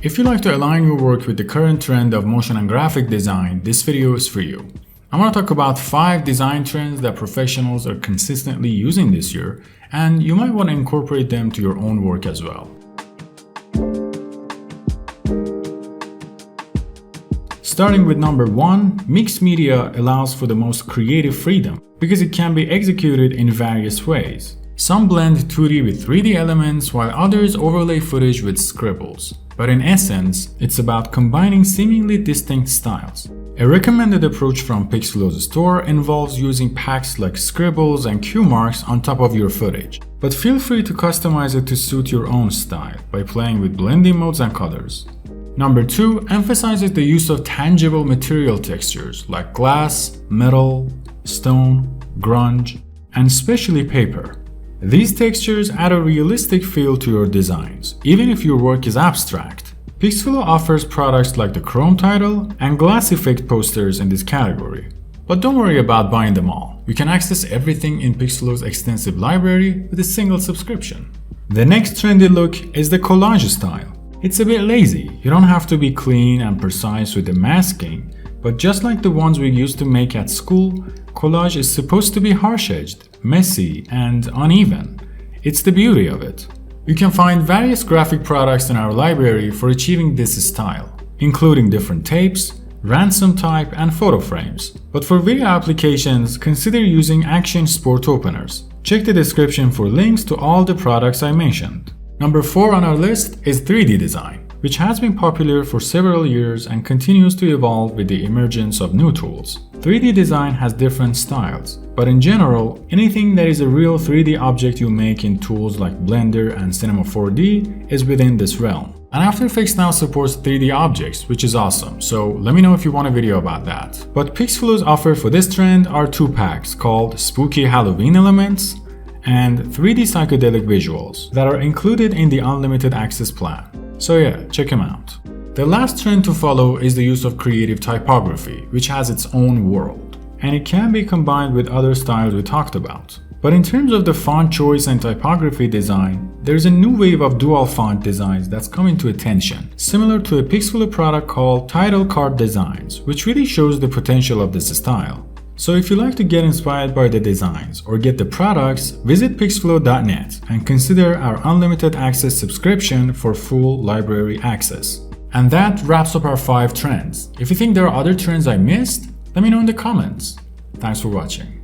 If you like to align your work with the current trend of motion and graphic design, this video is for you. I'm going to talk about 5 design trends that professionals are consistently using this year, and you might want to incorporate them to your own work as well. Starting with number 1, mixed media allows for the most creative freedom because it can be executed in various ways. Some blend 2D with 3D elements while others overlay footage with scribbles. But in essence, it's about combining seemingly distinct styles. A recommended approach from Pixflow's store involves using packs like scribbles and cue marks on top of your footage. But feel free to customize it to suit your own style by playing with blending modes and colors. Number 2 emphasizes the use of tangible material textures like glass, metal, stone, grunge, and especially paper. These textures add a realistic feel to your designs, even if your work is abstract. Pixflow offers products like the Chrome title and glass effect posters in this category. But don't worry about buying them all. You can access everything in Pixflow's extensive library with a single subscription. The next trendy look is the collage style. It's a bit lazy. You don't have to be clean and precise with the masking, but just like the ones we used to make at school, collage is supposed to be harsh-edged, messy, and uneven. It's the beauty of it. You can find various graphic products in our library for achieving this style, including different tapes, ransom type, and photo frames. But for video applications, consider using Action Sport Openers. Check the description for links to all the products I mentioned. Number 4 on our list is 3D design, which has been popular for several years and continues to evolve with the emergence of new tools. 3D design has different styles, but in general, anything that is a real 3D object you make in tools like Blender and Cinema 4D is within this realm. And After Effects now supports 3D objects, which is awesome, so let me know if you want a video about that. But Pixflow's offer for this trend are 2 packs called Spooky Halloween Elements and 3D Psychedelic Visuals that are included in the Unlimited Access plan. So yeah, check them out. The last trend to follow is the use of creative typography, which has its own world, and it can be combined with other styles we talked about. But in terms of the font choice and typography design, there's a new wave of dual font designs that's coming to attention, similar to a Pixflow product called Title Card Designs, which really shows the potential of this style. So if you like to get inspired by the designs or get the products, visit pixflow.net and consider our unlimited access subscription for full library access. And that wraps up our 5 trends. If you think there are other trends I missed, let me know in the comments. Thanks for watching.